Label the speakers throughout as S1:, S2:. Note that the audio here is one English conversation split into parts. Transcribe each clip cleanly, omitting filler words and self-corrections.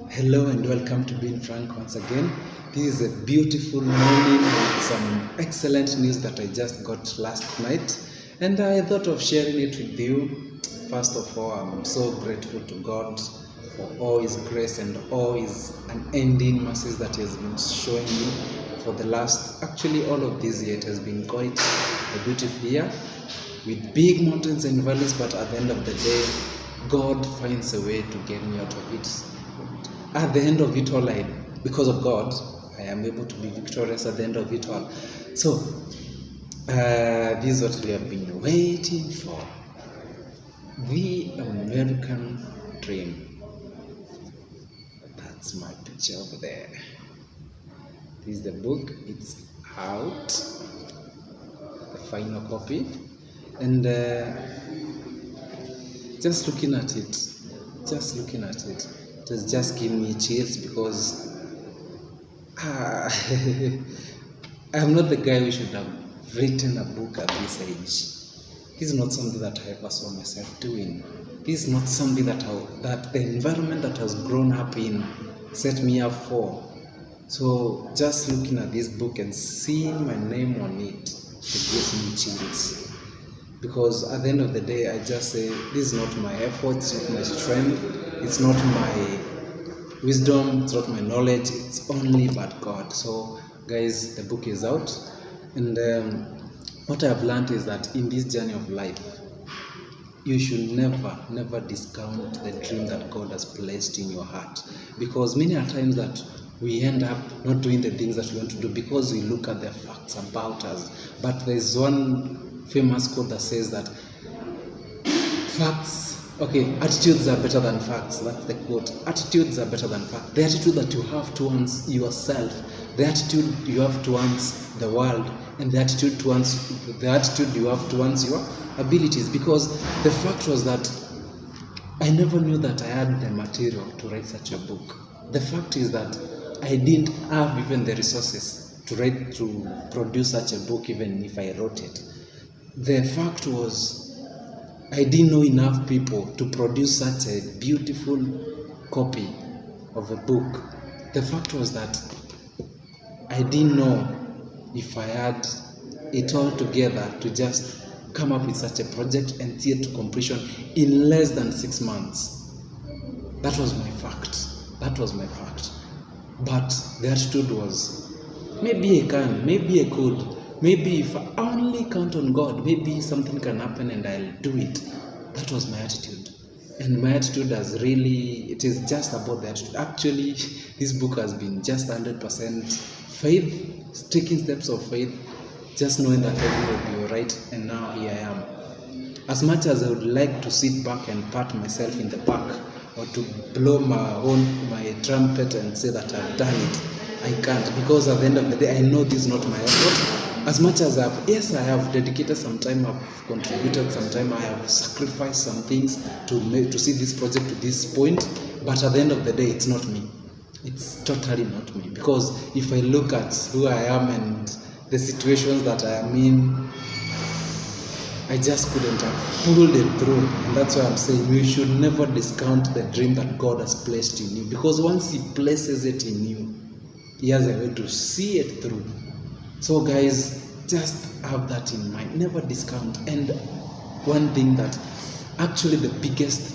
S1: Hello and welcome to Being Frank once again. This is a beautiful morning with some excellent news that I just got last night, and I thought of sharing it with you. First of all, I'm so grateful to God for all His grace and all His unending mercies that He has been showing me for the last, actually all of this year. It has been quite a beautiful year with big mountains and valleys, but at the end of the day, God finds a way to get me out of it. At the end of it all, because of God, I am able to be victorious at the end of it all. So, this is what we have been waiting for. The American Dream. That's my picture over there. This is the book. It's out. The final copy. And just looking at it, it has just given me chills because I'm not the guy who should have written a book at this age. This is not something that I ever saw myself doing. This is not something that the environment that I was grown up in set me up for. So just looking at this book and seeing my name on it gives me chills. Because at the end of the day, I just say, this is not my effort, it's not my strength, it's not my wisdom, it's not my knowledge, it's only but God. So guys, the book is out, and what I have learned is that in this journey of life, you should never discount the dream that God has placed in your heart, because many a times that we end up not doing the things that we want to do because we look at the facts about us. But there's one famous quote that says that attitudes are better than facts. That's the quote. Attitudes are better than facts. The attitude that you have towards yourself, the attitude you have towards the world, and the attitude you have towards your abilities. Because the fact was that I never knew that I had the material to write such a book. The fact is that I didn't have even the resources to produce such a book, even if I wrote it. The fact was, I didn't know enough people to produce such a beautiful copy of a book. The fact was that I didn't know if I had it all together to just come up with such a project and see it to completion in less than 6 months. That was my fact. But the attitude was, maybe I can, maybe I could. Maybe if I only count on God, maybe something can happen and I'll do it. That was my attitude. And my attitude it is just about the attitude. Actually, this book has been just 100% faith, taking steps of faith, just knowing that everything will be alright, and now here I am. As much as I would like to sit back and pat myself in the back, or to blow my trumpet and say that I've done it, I can't, because at the end of the day, I know this is not my effort. As much as I have dedicated some time, I've contributed some time, I have sacrificed some things to see this project to this point, but at the end of the day, it's not me. It's totally not me. Because if I look at who I am and the situations that I am in, I just couldn't have pulled it through. And that's why I'm saying you should never discount the dream that God has placed in you. Because once He places it in you, He has a way to see it through. So guys, just have that in mind. Never discount. And one thing that actually the biggest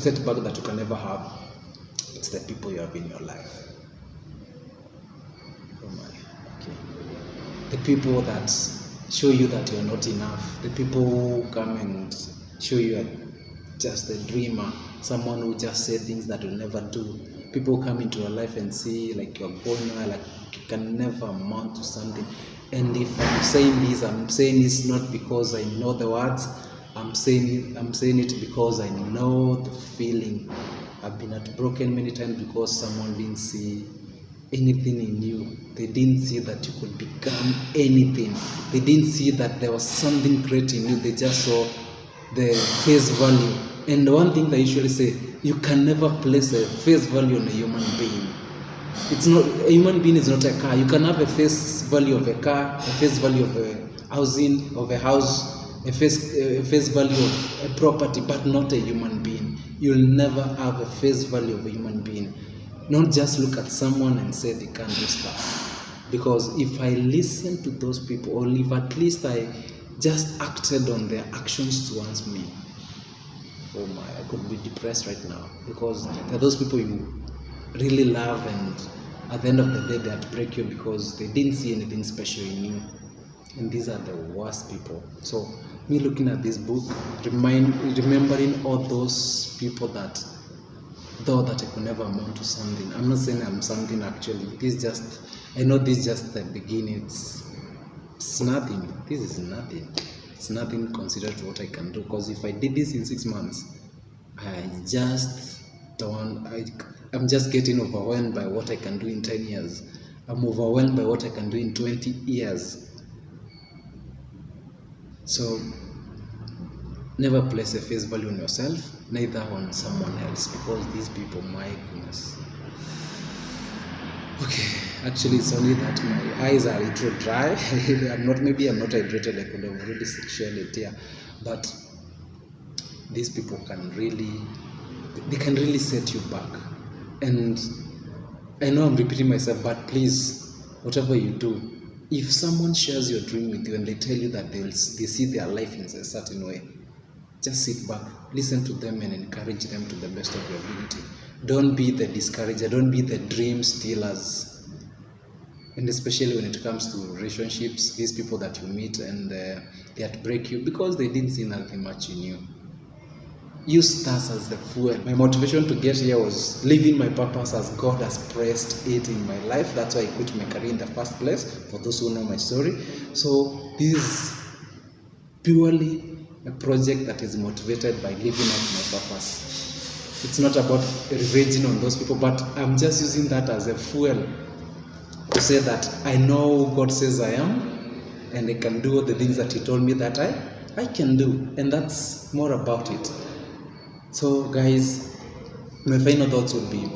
S1: setback that you can ever have, it's the people you have in your life. Oh my. Okay. The people that show you that you're not enough. The people who come and show you are just a dreamer, someone who just say things that you'll never do. People come into your life and see like you're going nowhere, like you can never amount to something. And if I'm saying this, I'm saying this not because I know the words. I'm saying it because I know the feeling. I've been heartbroken many times because someone didn't see anything in you. They didn't see that you could become anything. They didn't see that there was something great in you. They just saw the face value. And the one thing that I usually say, you can never place a face value on a human being. A human being is not a car. You can have a face value of a car, a face value of a housing, of a house, a face value of a property, but not a human being. You'll never have a face value of a human being. Not just look at someone and say they can't do stuff. Because if I listen to those people, or if at least I just acted on their actions towards me, oh my, I could be depressed right now. Because there are those people you really love, and at the end of the day they break you because they didn't see anything special in you. And these are the worst people. So me looking at this book, remembering all those people that thought that I could never amount to something. I'm not saying I'm something actually. I know this is just the beginning. It's nothing. This is nothing. It's nothing considered to what I can do. Because if I did this in 6 months, I'm just getting overwhelmed by what I can do in 10 years. I'm overwhelmed by what I can do in 20 years. So never place a face value on yourself, neither on someone else, because these people, my goodness. Okay, actually it's only that my eyes are a little dry. Maybe I'm not hydrated. I could have already shared it here, but these people can really set you back. And I know I'm repeating myself, but please, whatever you do, if someone shares your dream with you and they tell you that they see their life in a certain way, just sit back, listen to them and encourage them to the best of your ability. Don't be the discourager, don't be the dream stealers. And especially when it comes to relationships, these people that you meet and they break you because they didn't see nothing much in you. Use stars as the fuel. My motivation to get here was living my purpose as God has pressed it in my life. That's why I quit my career in the first place, for those who know my story. So this is purely a project that is motivated by living out my purpose. It's not about revenging on those people, but I'm just using that as a fuel to say that I know who God says I am, and I can do all the things that He told me that I can do, and that's more about it. So guys, my final thoughts would be,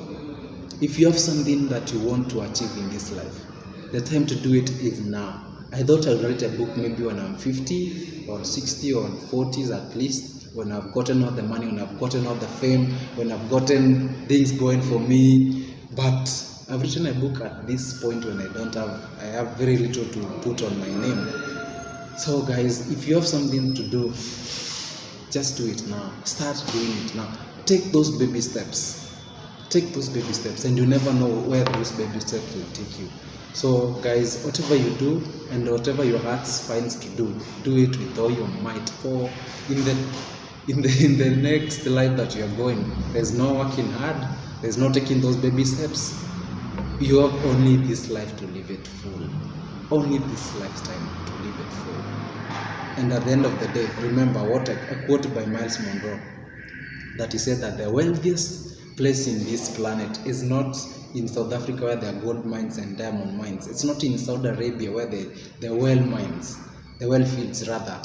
S1: if you have something that you want to achieve in this life, the time to do it is now. I thought I'd write a book maybe when I'm 50 or 60 or 40s at least, when I've gotten all the money, when I've gotten all the fame, when I've gotten things going for me. But I've written a book at this point when I have very little to put on my name. So guys, if you have something to do, just do it now. Start doing it now. Take those baby steps. Take those baby steps, and you never know where those baby steps will take you. So guys, whatever you do and whatever your heart finds to do it with all your might. For in the next life that you are going, there's no working hard, there's no taking those baby steps. You have only this life to live it full. Only this lifetime to live it full. And at the end of the day, remember what a quote by Miles Monroe, that he said that the wealthiest place in this planet is not in South Africa where there are gold mines and diamond mines. It's not in Saudi Arabia where the oil mines, the oil fields rather,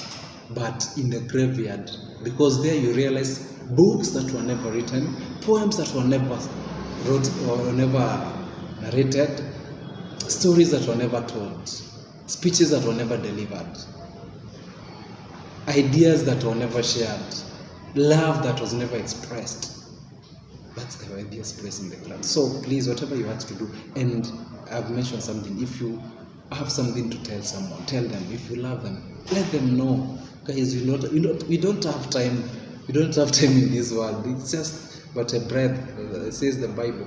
S1: but in the graveyard. Because there you realize books that were never written, poems that were never wrote or never narrated, stories that were never told, speeches that were never delivered, ideas that were never shared, love that was never expressed. That's the wealthiest place in the planet. So please, whatever you have to do, and I've mentioned something, if you have something to tell someone, tell them. If you love them, let them know. Guys, we don't have time. We don't have time in this world. It's just but a breath, says the Bible.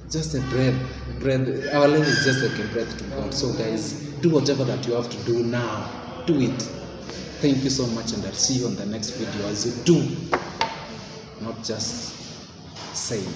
S1: Just a breath. Our life is just like a breath to God. So guys, do whatever that you have to do now. Do it. Thank you so much, and I'll see you on the next video as you do, not just saying.